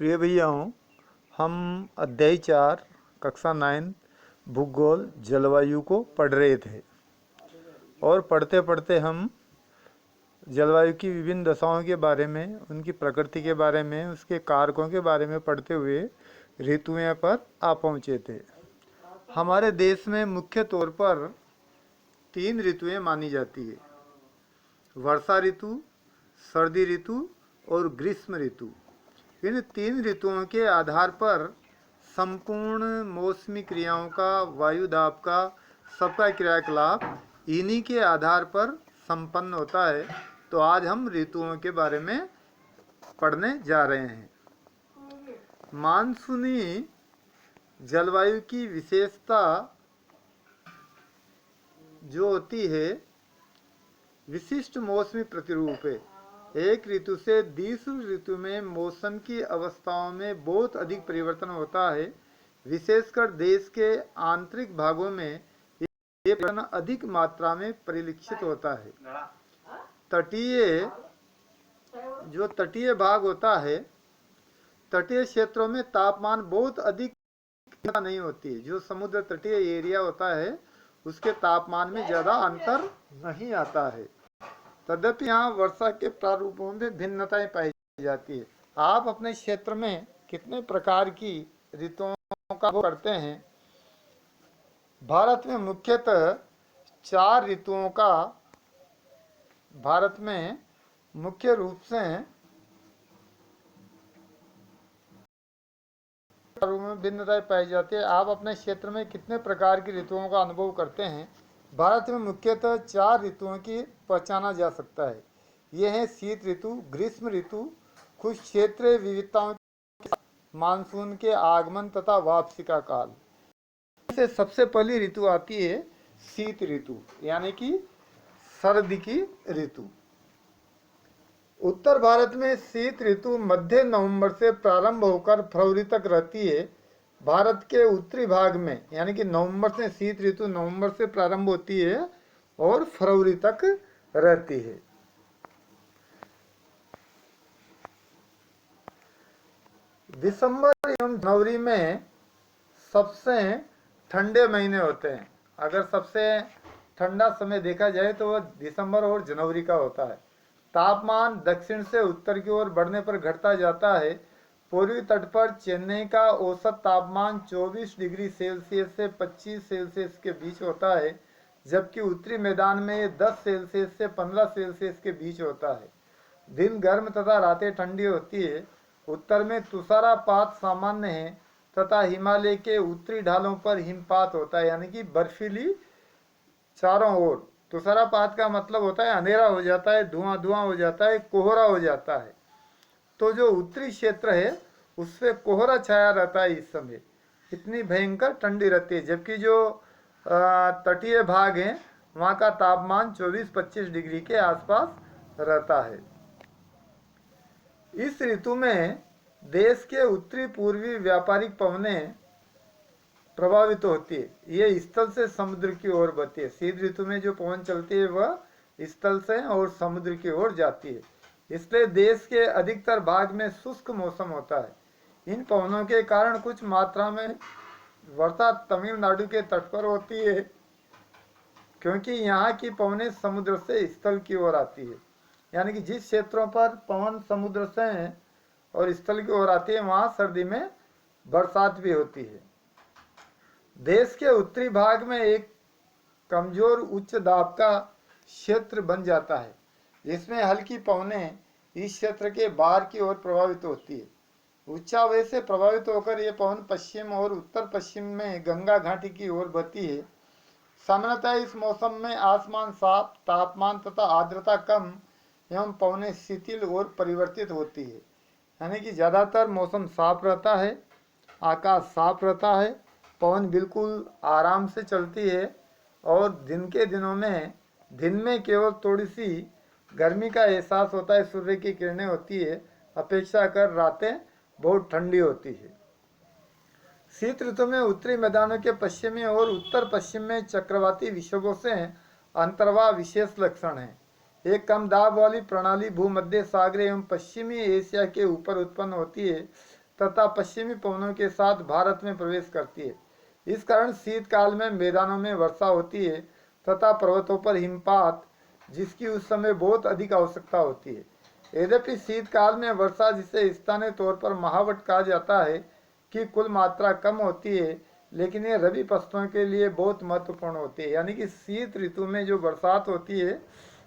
प्रिय भैयाओं, हम अध्याय 4 कक्षा 9 भूगोल जलवायु को पढ़ रहे थे और पढ़ते पढ़ते हम जलवायु की विभिन्न दशाओं के बारे में, उनकी प्रकृति के बारे में, उसके कारकों के बारे में पढ़ते हुए ऋतुओं पर आ पहुँचे थे। हमारे देश में मुख्य तौर पर 3 ऋतुएं मानी जाती है: वर्षा ऋतु, सर्दी ऋतु और ग्रीष्म ऋतु। इन 3 ऋतुओं के आधार पर संपूर्ण मौसमी क्रियाओं का, वायु दाब का, सबका क्रियाकलाप इन्हीं के आधार पर संपन्न होता है। तो आज हम ऋतुओं के बारे में पढ़ने जा रहे हैं। मानसूनी जलवायु की विशेषता जो होती है, विशिष्ट मौसमी प्रतिरूप है। एक ऋतु से दूसरी ऋतु में मौसम की अवस्थाओं में बहुत अधिक परिवर्तन होता है। विशेषकर देश के आंतरिक भागों में ये परिवर्तन अधिक मात्रा में परिलक्षित होता है। तटीय भाग होता है, तटीय क्षेत्रों में तापमान बहुत अधिक नहीं होती है। जो समुद्र तटीय एरिया होता है उसके तापमान में ज़्यादा अंतर नहीं आता है। तद्यपि यहाँ वर्षा के प्रारूपों में भिन्नताएं पाई जाती है। आप अपने क्षेत्र में कितने प्रकार की ऋतुओं का अनुभव करते हैं? भारत में मुख्यतः 4 ऋतुओं का भारत में मुख्य रूप से में भिन्नताएं पाई जाती है। आप अपने क्षेत्र में कितने प्रकार की ऋतुओं का अनुभव करते हैं? भारत में मुख्यतः 4 ऋतुओं की पहचाना जा सकता है। ये हैं शीत ऋतु, ग्रीष्म ऋतु, कुछ क्षेत्रीय विविधताओं के साथ मानसून के आगमन तथा वापसी का काल। इससे सबसे पहली ऋतु आती है शीत ऋतु, यानी कि सर्दी की ऋतु। उत्तर भारत में शीत ऋतु मध्य नवंबर से प्रारंभ होकर फरवरी तक रहती है। भारत के उत्तरी भाग में, यानी कि नवंबर से शीत ऋतु नवंबर से प्रारंभ होती है और फरवरी तक रहती है। दिसंबर एवं जनवरी में सबसे ठंडे महीने होते हैं। अगर सबसे ठंडा समय देखा जाए तो वह दिसंबर और जनवरी का होता है। तापमान दक्षिण से उत्तर की ओर बढ़ने पर घटता जाता है। पूर्वी तट पर चेन्नई का औसत तापमान 24 डिग्री सेल्सियस से 25 सेल्सियस के बीच होता है, जबकि उत्तरी मैदान में ये 10 सेल्सियस से 15 सेल्सियस के बीच होता है। दिन गर्म तथा रातें ठंडी होती है। उत्तर में तुषारपात सामान्य है तथा हिमालय के उत्तरी ढालों पर हिमपात होता है, यानी कि बर्फीली चारों ओर। तुषारपात का मतलब होता है अंधेरा हो जाता है, धुआं धुआं हो जाता है, कोहरा हो जाता है। तो जो उत्तरी क्षेत्र है उससे कोहरा छाया रहता है इस समय, इतनी भयंकर ठंडी रहती है। जबकि जो तटीय भाग हैं वहाँ का तापमान 24-25 डिग्री के आसपास रहता है। इस ऋतु में देश के उत्तरी पूर्वी व्यापारिक पवनें प्रभावित होती है। ये स्थल से समुद्र की ओर बहती है। शीत ऋतु में जो पवन चलती है वह स्थल से और समुद्र की ओर जाती है, इसलिए देश के अधिकतर भाग में शुष्क मौसम होता है। इन पवनों के कारण कुछ मात्रा में वर्षा तमिलनाडु के तट पर होती है, क्योंकि यहाँ की पवनें समुद्र से स्थल की ओर आती है। यानी कि जिस क्षेत्रों पर पवन समुद्र से और स्थल की ओर आती है वहाँ सर्दी में बरसात भी होती है। देश के उत्तरी भाग में एक कमजोर उच्च दाब का क्षेत्र बन जाता है, जिसमें हल्की पवनें इस क्षेत्र के बाहर की ओर प्रभावित होती है। उच्चावय से प्रभावित होकर ये पवन पश्चिम और उत्तर पश्चिम में गंगा घाटी की ओर बहती है। सामान्यतः इस मौसम में आसमान साफ, तापमान तथा आर्द्रता कम एवं पवनें शिथिल और परिवर्तित होती है। यानी कि ज़्यादातर मौसम साफ रहता है, आकाश साफ रहता है, पवन बिल्कुल आराम से चलती है और दिन के दिनों में दिन में केवल थोड़ी सी गर्मी का एहसास होता है, सूर्य की किरणें होती है, अपेक्षाकर रातें बहुत ठंडी होती है। शीत ऋतु में उत्तरी मैदानों के पश्चिमी और उत्तर पश्चिम में चक्रवाती विक्षोभों से अंतर्वाह विशेष लक्षण है। एक कम दाब वाली प्रणाली भूमध्य सागर एवं पश्चिमी एशिया के ऊपर उत्पन्न होती है, तथा पश्चिमी पवनों के साथ भारत में प्रवेश करती है। इस कारण शीतकाल में मैदानों में वर्षा होती है तथा पर्वतों पर हिमपात, जिसकी उस समय बहुत अधिक आवश्यकता होती है। यद्यपि शीतकाल में वर्षा, जिसे स्थानीय तौर पर महावट कहा जाता है, की कुल मात्रा कम होती है, लेकिन ये रबी फसलों के लिए बहुत महत्वपूर्ण होती है। यानी कि शीत ऋतु में जो बरसात होती है,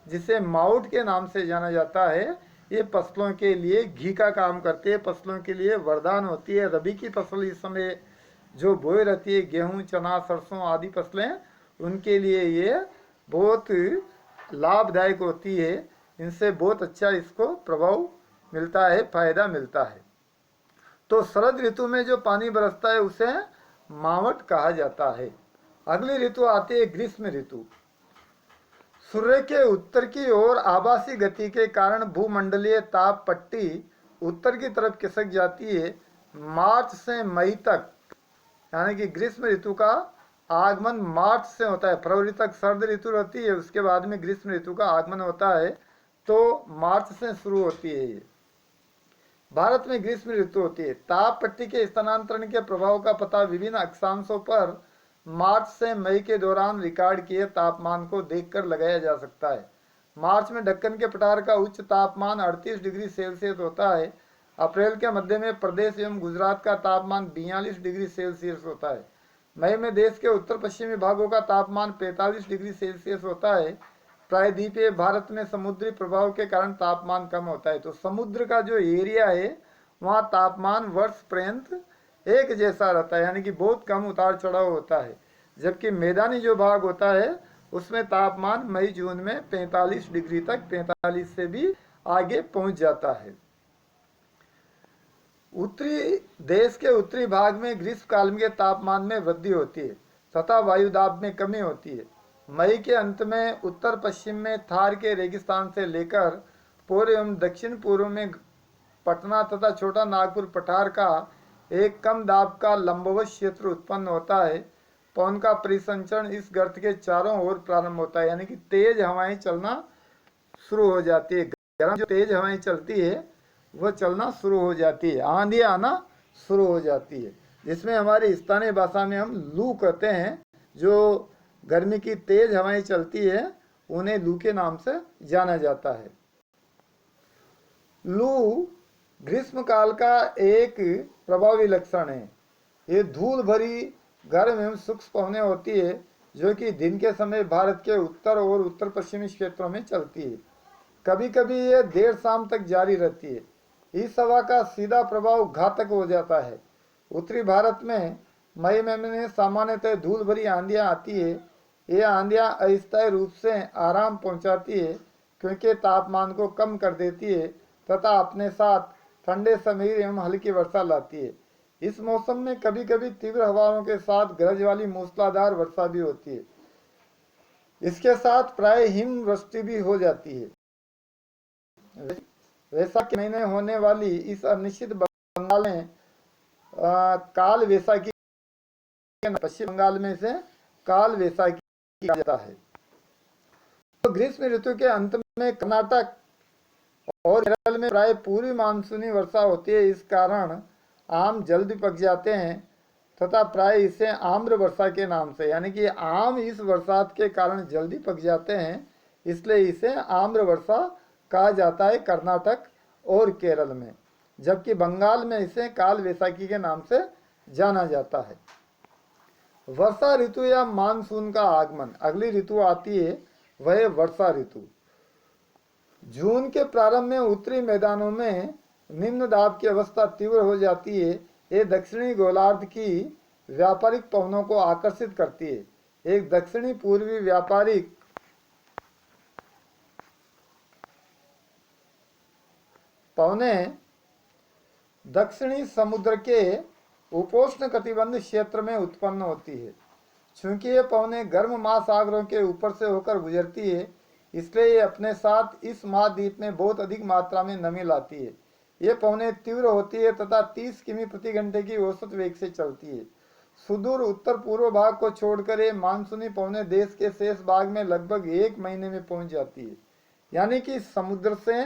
जिसे माउट के नाम से जाना जाता है, ये फसलों के लिए घी का काम करती है, फसलों के लिए वरदान होती है। रबी की फसल इस समय जो बोई रहती है, गेहूं, चना, सरसों आदि फसलें, उनके लिए ये बहुत लाभदायक होती है। इनसे बहुत अच्छा इसको प्रभाव मिलता है, फायदा मिलता है। तो शरद ऋतु में जो पानी बरसता है उसे मावट कहा जाता है। अगली ऋतु आती है ग्रीष्म ऋतु। सूर्य के उत्तर की ओर आभासी गति के कारण भूमंडलीय ताप पट्टी उत्तर की तरफ खिसक जाती है। मार्च से मई तक, यानी कि ग्रीष्म ऋतु का आगमन मार्च से होता है। फरवरी तक शरद ऋतु रहती है, उसके बाद में ग्रीष्म ऋतु का आगमन होता है, तो मार्च से शुरू होती है ये। भारत में ग्रीष्म ऋतु होती है। ताप पट्टी के स्थानांतरण के प्रभाव का पता विभिन्न अक्षांशों पर मार्च से मई के दौरान रिकॉर्ड किए तापमान को देखकर लगाया जा सकता है। मार्च में दक्कन के पठार का उच्च तापमान 38 डिग्री सेल्सियस होता है। अप्रैल के मध्य में प्रदेश एवं गुजरात का तापमान 42 डिग्री सेल्सियस होता है। मई में देश के उत्तर पश्चिमी भागों का तापमान 45 डिग्री सेल्सियस होता है। प्रायद्वीपीय भारत में समुद्री प्रभाव के कारण तापमान कम होता है। तो समुद्र का जो एरिया है, वहाँ तापमान वर्ष पर्यंत एक जैसा रहता है, यानी कि बहुत कम उतार चढ़ाव होता है। जबकि मैदानी जो भाग होता है, उसमें तापमान मई जून में 45 डिग्री तक, 45 से भी आगे पहुंच जाता है। उत्तरी देश के उत्तरी भाग में ग्रीष्म काल के तापमान में वृद्धि होती है तथा वायुदाब में कमी होती है। मई के अंत में उत्तर पश्चिम में थार के रेगिस्तान से लेकर पूर्व एवं दक्षिण पूर्व में पटना तथा छोटा नागपुर पठार का एक कम दाब का लंबवत क्षेत्र उत्पन्न होता है। पवन का परिसंचरण इस गर्त के चारों ओर प्रारंभ होता है, यानी कि तेज हवाएं चलना शुरू हो जाती है। गर्म जो तेज हवाएं चलती है वह चलना शुरू हो जाती है, आंधी आना शुरू हो जाती है, जिसमें हमारी स्थानीय भाषा में हम लू कहते हैं। जो गर्मी की तेज हवाएं चलती है उन्हें लू के नाम से जाना जाता है। लू ग्रीष्म काल का एक प्रभावी लक्षण है। ये धूल भरी गर्म एवं सूक्ष्म पवनें होती है, जो कि दिन के समय भारत के उत्तर और उत्तर पश्चिमी क्षेत्रों में चलती है। कभी कभी ये देर शाम तक जारी रहती है। इस हवा का सीधा प्रभाव घातक हो जाता है। उत्तरी भारत में मई महीने सामान्यतः धूल भरी आंधियां आती है। ये आंधियां अस्थायी रूप से आराम पहुंचाती है, क्योंकि तापमान को कम कर देती है तथा अपने साथ ठंडे समीर एवं हल्की वर्षा लाती है। इस मौसम में कभी कभी तीव्र हवाओं के साथ गरज वाली मूसलाधार वर्षा भी होती है। इसके साथ प्राय हिमवृष्टि भी हो जाती है। वैशाख के महीने होने वाली इस अनिश्चित बंगाल में काल वैसाखी, पश्चिम बंगाल में से काल वैसाखी किया जाता है। तो ग्रीष्म ऋतु के अंत में कर्नाटक और केरल में प्राय पूर्वी मानसूनी वर्षा होती है। इस कारण आम जल्दी पक जाते हैं तथा प्राय इसे आम्र वर्षा के नाम से, यानी कि आम इस बरसात के कारण जल्दी पक जाते हैं, इसलिए इसे आम्र वर्षा कहा जाता है कर्नाटक और केरल में। जबकि बंगाल में इसे काल वैसाखी के नाम से जाना जाता है। वर्षा ऋतु या मानसून का आगमन। अगली ऋतु आती है वह वर्षा ऋतु। जून के प्रारंभ में उत्तरी मैदानों में निम्न दाब की अवस्था तीव्र हो जाती है। ये दक्षिणी गोलार्ध की व्यापारिक पवनों को आकर्षित करती है। एक दक्षिणी पूर्वी व्यापारिक पवनें दक्षिणी समुद्र के उपोष्ण कटिबंध क्षेत्र में उत्पन्न होती है। चूंकि ये पवनें गर्म महासागरों के ऊपर से होकर गुजरती है, इसलिए ये अपने साथ इस महाद्वीप में बहुत अधिक मात्रा में नमी लाती है। ये पवनें तीव्र होती है तथा 30 किमी प्रति घंटे की औसत वेग से चलती है। सुदूर उत्तर पूर्व भाग को छोड़कर ये मानसूनी पवनें देश के शेष भाग में लगभग 1 महीने में पहुंच जाती है। यानी कि समुद्र से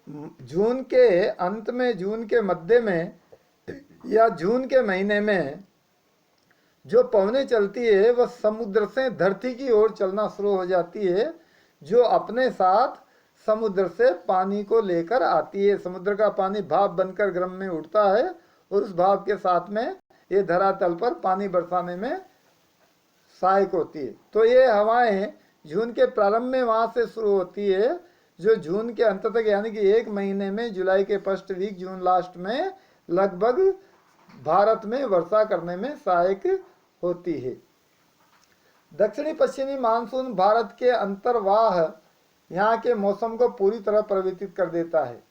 जून के अंत में, जून के मध्य में या जून के महीने में जो पवनें चलती है वह समुद्र से धरती की ओर चलना शुरू हो जाती है, जो अपने साथ समुद्र से पानी को लेकर आती है। समुद्र का पानी भाप बनकर गर्म में उठता है और उस भाप के साथ में ये धरातल पर पानी बरसाने में सहायक होती है। तो ये हवाएं जून के प्रारंभ में वहां से शुरू होती है, जो जून के अंत तक यानी कि एक महीने में, जुलाई के फर्स्ट वीक, जून लास्ट में लगभग भारत में वर्षा करने में सहायक होती है। दक्षिणी पश्चिमी मानसून भारत के अंतर्वाह यहाँ के मौसम को पूरी तरह परिवर्तित कर देता है।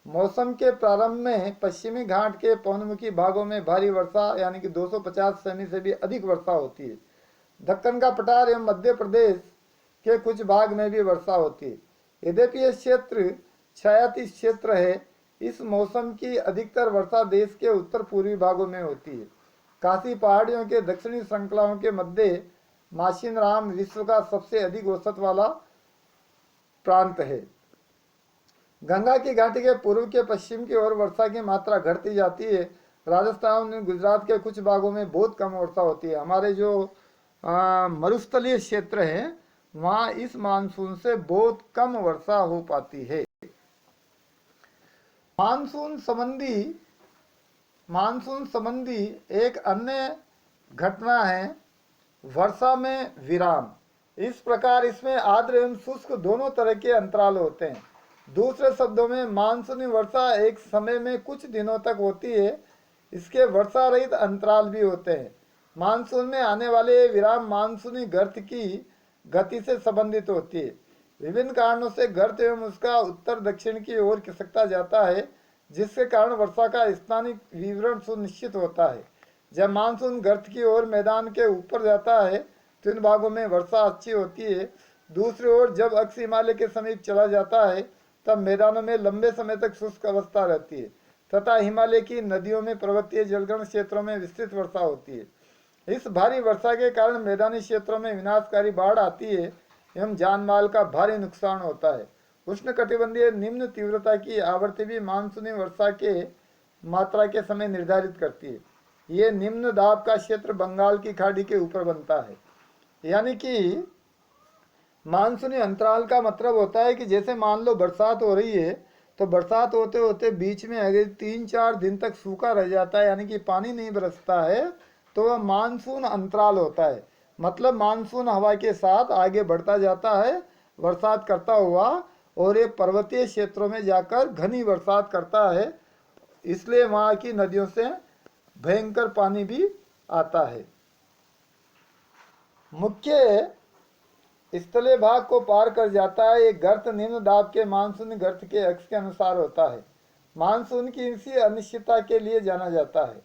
मौसम के प्रारंभ में पश्चिमी घाट के पवनमुखी भागों में भारी वर्षा यानी कि 250 सेमी से भी अधिक वर्षा होती है। दक्कन का पठार एवं मध्य प्रदेश के कुछ भाग में भी वर्षा होती है। यद्यपि यह क्षेत्र छायातीत क्षेत्र है, इस मौसम की अधिकतर वर्षा देश के उत्तर पूर्वी भागों में होती है। काशी पहाड़ियों के दक्षिणी श्रृंखलाओं के मध्य माशिनराम विश्व का सबसे अधिक औसत वाला प्रांत है। गंगा की घाटी के पूर्व के पश्चिम की ओर वर्षा की मात्रा घटती जाती है। राजस्थान और गुजरात के कुछ भागों में बहुत कम वर्षा होती है। हमारे जो मरुस्थलीय क्षेत्र है वहाँ इस मानसून से बहुत कम वर्षा हो पाती है। मानसून संबंधी एक अन्य घटना है वर्षा में विराम। इस प्रकार इसमें आर्द्र एवं शुष्क दोनों तरह के अंतराल होते हैं। दूसरे शब्दों में मानसूनी वर्षा एक समय में कुछ दिनों तक होती है। इसके वर्षा रहित अंतराल भी होते हैं। मानसून में आने वाले विराम मानसूनी गर्त की गति से संबंधित होती है। विभिन्न कारणों से गर्त एवं उसका उत्तर दक्षिण की ओर खिसकता जाता है, जिसके कारण वर्षा का स्थानिक विवरण सुनिश्चित होता है। जब मानसून गर्त की ओर मैदान के ऊपर जाता है तो इन भागों में वर्षा अच्छी होती है। दूसरी ओर जब अक्ष हिमालय के समीप चला जाता है तब मैदानों में लंबे समय तक शुष्क अवस्था रहती है तथा हिमालय की नदियों में पर्वतीय जलग्रहण क्षेत्रों में विस्तृत वर्षा होती है। इस भारी वर्षा के कारण मैदानी क्षेत्रों में विनाशकारी बाढ़ आती है एवं जान माल का भारी नुकसान होता है। उष्णकटिबंधीय निम्न तीव्रता की आवृत्ति भी मानसूनी वर्षा के मात्रा के समय निर्धारित करती है। ये निम्न दाब का क्षेत्र बंगाल की खाड़ी के ऊपर बनता है। यानी कि मानसूनी अंतराल का मतलब होता है कि जैसे मान लो बरसात हो रही है तो बरसात होते होते बीच में अगर 3-4 दिन तक सूखा रह जाता है यानी कि पानी नहीं बरसता है तो वह मानसून अंतराल होता है। मतलब मानसून हवा के साथ आगे बढ़ता जाता है बरसात करता हुआ और ये पर्वतीय क्षेत्रों में जाकर घनी बरसात करता है, इसलिए वहाँ की नदियों से भयंकर पानी भी आता है। मुख्य स्थलीय भाग को पार कर जाता है। एक गर्त निम्न दाब के मानसूनी गर्त के अक्ष के अनुसार होता है। मानसून की इसी अनिश्चितता के लिए जाना जाता है।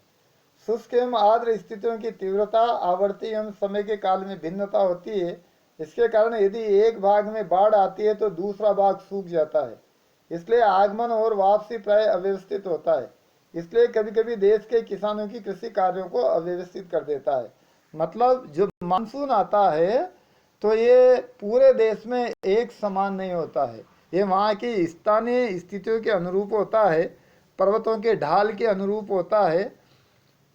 शुष्क एवं आर्द्र स्थितियों की तीव्रता, आवृत्ति एवं समय के काल में भिन्नता होती है। इसके कारण यदि एक भाग में बाढ़ आती है तो दूसरा भाग सूख जाता है। इसलिए आगमन और वापसी प्राय अव्यवस्थित होता है। इसलिए कभी कभी देश के किसानों की कृषि कार्यों को अव्यवस्थित कर देता है। मतलब जो मानसून आता है तो ये पूरे देश में एक समान नहीं होता है। ये वहाँ की स्थानीय स्थितियों के अनुरूप होता है, पर्वतों के ढाल के अनुरूप होता है।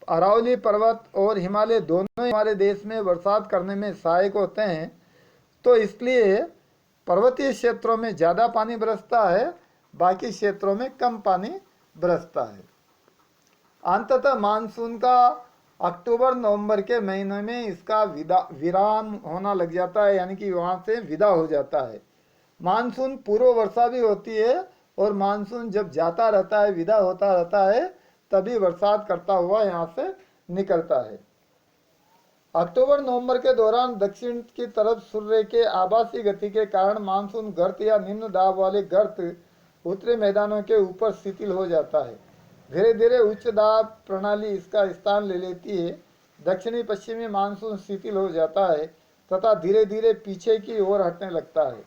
अरावली पर्वत और हिमालय दोनों हमारे देश में बरसात करने में सहायक होते हैं, तो इसलिए पर्वतीय क्षेत्रों में ज़्यादा पानी बरसता है, बाकी क्षेत्रों में कम पानी बरसता है। अंततः मानसून का अक्टूबर नवंबर के महीनों में इसका विराम होना लग जाता है, यानी कि वहाँ से विदा हो जाता है। मानसून पूर्व वर्षा भी होती है और मानसून जब जाता रहता है, विदा होता रहता है, तभी बरसात करता हुआ यहाँ से निकलता है। अक्टूबर नवंबर के दौरान दक्षिण की तरफ सूर्य के आभासी गति के कारण मानसून गर्त या निम्न दाब वाले गर्त उत्तरी मैदानों के ऊपर शिथिल हो जाता है। धीरे धीरे उच्च दाब प्रणाली इसका स्थान ले लेती है। दक्षिणी पश्चिमी मानसून शिथिल हो जाता है तथा धीरे धीरे पीछे की ओर हटने लगता है।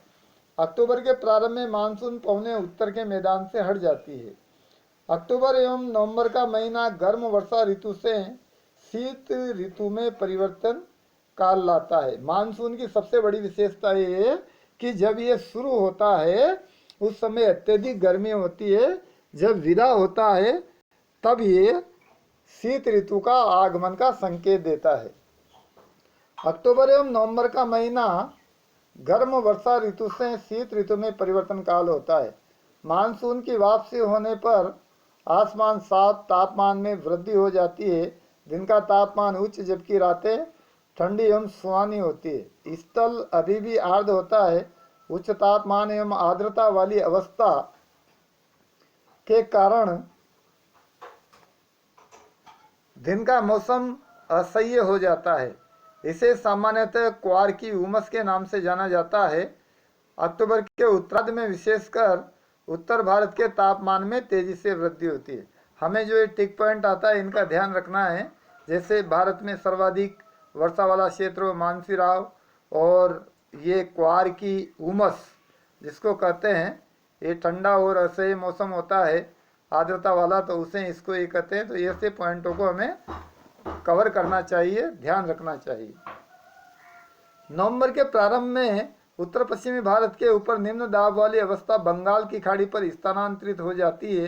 अक्टूबर के प्रारंभ में मानसून पवनें उत्तर के मैदान से हट जाती है। अक्टूबर एवं नवंबर का महीना गर्म वर्षा ऋतु से शीत ऋतु में परिवर्तन काल लाता है। मानसून की सबसे बड़ी विशेषता ये है कि जब ये शुरू होता है उस समय अत्यधिक गर्मी होती है। जब विदा होता है तब ये शीत ऋतु का आगमन का संकेत देता है। अक्टूबर एवं नवंबर का महीना गर्म वर्षा ऋतु से शीत ऋतु में परिवर्तन काल होता है। मानसून की वापसी होने पर आसमान साफ, तापमान में वृद्धि हो जाती है। दिन का तापमान उच्च जबकि रातें ठंडी एवं सुहानी होती है। स्थल अभी भी आर्द्र होता है। उच्च तापमान एवं आर्द्रता वाली अवस्था के कारण दिन का मौसम असह्य हो जाता है। इसे सामान्यतः क्वार की उमस के नाम से जाना जाता है। अक्टूबर के उत्तरार्ध में विशेषकर उत्तर भारत के तापमान में तेजी से वृद्धि होती है। हमें जो ये टिक पॉइंट आता है इनका ध्यान रखना है। जैसे भारत में सर्वाधिक वर्षा वाला क्षेत्र मानसीराव, और ये क्वार की उमस जिसको कहते हैं, ये ठंडा और असह्य मौसम होता है आर्द्रता वाला, तो उसे इसको ये कहते हैं। तो ऐसे पॉइंटों को हमें कवर करना चाहिए, ध्यान रखना चाहिए। नवंबर के प्रारंभ में उत्तर पश्चिमी भारत के ऊपर निम्न दाब वाली अवस्था बंगाल की खाड़ी पर स्थानांतरित हो जाती है।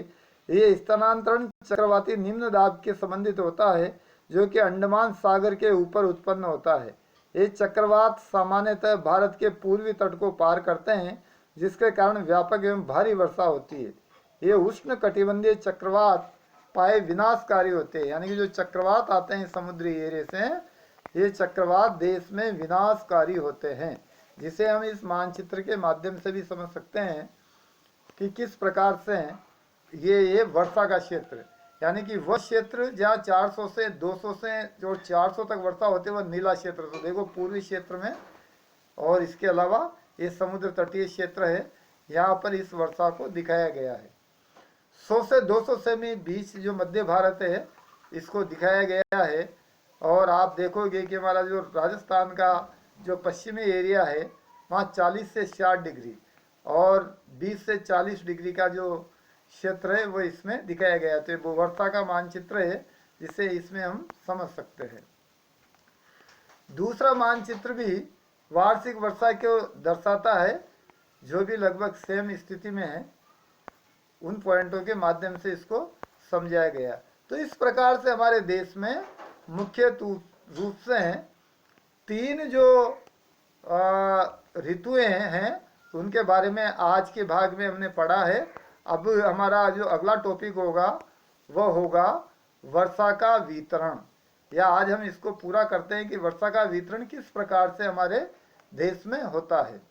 ये स्थानांतरण चक्रवाती निम्न दाब के संबंधित होता है जो कि अंडमान सागर के ऊपर उत्पन्न होता है। ये चक्रवात सामान्यतः भारत के पूर्वी तट को पार करते हैं जिसके कारण व्यापक एवं भारी वर्षा होती है। ये उष्ण कटिबंधीय चक्रवात पाए विनाशकारी होते हैं, यानी कि जो चक्रवात आते हैं समुद्री एरिया से, ये चक्रवात देश में विनाशकारी होते हैं, जिसे हम इस मानचित्र के माध्यम से भी समझ सकते हैं कि किस प्रकार से ये वर्षा का क्षेत्र, यानी कि वह क्षेत्र जहाँ 400 से 200 से जो 400 तक वर्षा होती है वह नीला क्षेत्र। तो देखो पूर्वी क्षेत्र में, और इसके अलावा ये समुद्र तटीय क्षेत्र है, यहाँ पर इस वर्षा को दिखाया गया है। 100 से 200 सेमी बीच जो मध्य भारत है इसको दिखाया गया है। और आप देखोगे कि हमारा जो राजस्थान का जो पश्चिमी एरिया है वहाँ 40 से 60 डिग्री और 20 से 40 डिग्री का जो क्षेत्र है वो इसमें दिखाया गया है। तो वो वर्षा का मानचित्र है जिसे इसमें हम समझ सकते हैं। दूसरा मानचित्र भी वार्षिक वर्षा को दर्शाता है जो भी लगभग सेम स्थिति में है। उन पॉइंटों के माध्यम से इसको समझाया गया। तो इस प्रकार से हमारे देश में मुख्य रूप से तीन जो ऋतुएं हैं उनके बारे में आज के भाग में हमने पढ़ा है। अब हमारा जो अगला टॉपिक होगा वह होगा वर्षा का वितरण, या आज हम इसको पूरा करते हैं कि वर्षा का वितरण किस प्रकार से हमारे देश में होता है।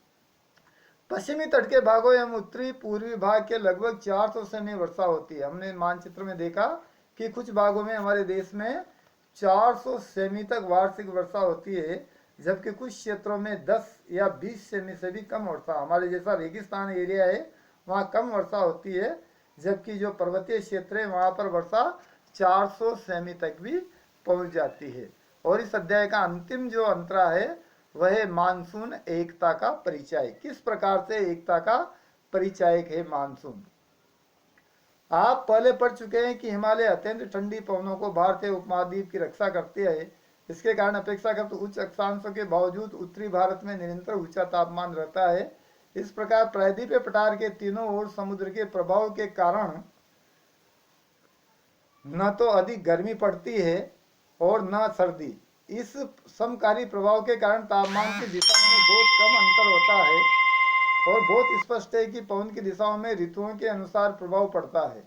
पश्चिमी तट के भागों एवं उत्तरी पूर्वी भाग के लगभग 400 सेमी वर्षा होती है। हमने मानचित्र में देखा कि कुछ भागों में हमारे देश में 400 सेमी तक वार्षिक वर्षा होती है, जबकि कुछ क्षेत्रों में 10 या 20 सेमी से भी कम वर्षा, हमारे जैसा रेगिस्तान एरिया है वहाँ कम वर्षा होती है, जबकि जो पर्वतीय क्षेत्र है वहाँ पर वर्षा 400 सेमी तक भी पहुँच जाती है। और इस अध्याय का अंतिम जो अंतरा है वह है मानसून एकता का परिचय। किस प्रकार से एकता का परिचायक है मानसून। आप पहले पढ़ चुके हैं कि हिमालय अत्यंत ठंडी पवनों को भारतीय उपमहाद्वीप की रक्षा करते हैं। इसके कारण अपेक्षाकृत उच्च अक्षांशों के बावजूद उत्तरी भारत में निरंतर ऊंचा तापमान रहता है। इस प्रकार प्रायद्वीपीय पठार के तीनों ओर समुद्र के प्रभाव के कारण न तो अधिक गर्मी पड़ती है और न सर्दी। इस समकारी प्रभाव के कारण तापमान की दिशाओं में बहुत कम अंतर होता है और बहुत स्पष्ट है कि पवन की दिशाओं में ऋतुओं के अनुसार प्रभाव पड़ता है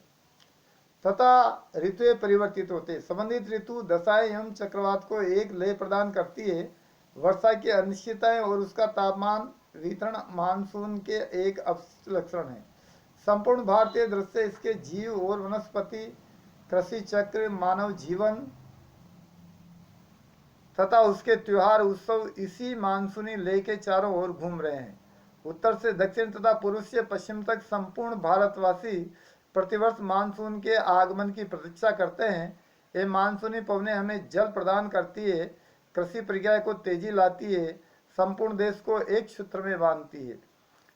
तथा ऋतुएं परिवर्तित होते हैं। संबंधित ऋतु दशाएं एवं चक्रवात को एक लय प्रदान करती है। वर्षा की अनिश्चितताएं और उसका तापमान वितरण मानसून के एक लक्षण है। संपूर्ण भारतीय दृश्य इसके जीव और वनस्पति, कृषि चक्र, मानव जीवन तथा उसके त्योहार उत्सव इसी मानसूनी लय के चारों ओर घूम रहे हैं। उत्तर से दक्षिण तथा पूर्व से पश्चिम तक संपूर्ण भारतवासी प्रतिवर्ष मानसून के आगमन की प्रतीक्षा करते हैं। ये मानसूनी पवनें हमें जल प्रदान करती है, कृषि प्रक्रिया को तेजी लाती है, संपूर्ण देश को एक सूत्र में बांधती है।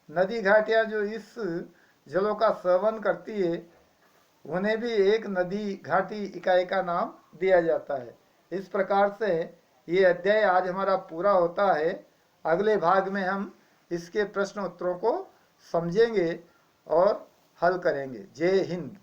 नदी घाटियाँ जो इस जलों का सेवन करती है उन्हें भी एक नदी घाटी इकाई का नाम दिया जाता है। इस प्रकार से ये अध्याय आज हमारा पूरा होता है। अगले भाग में हम इसके प्रश्न उत्तरों को समझेंगे और हल करेंगे। जय हिंद।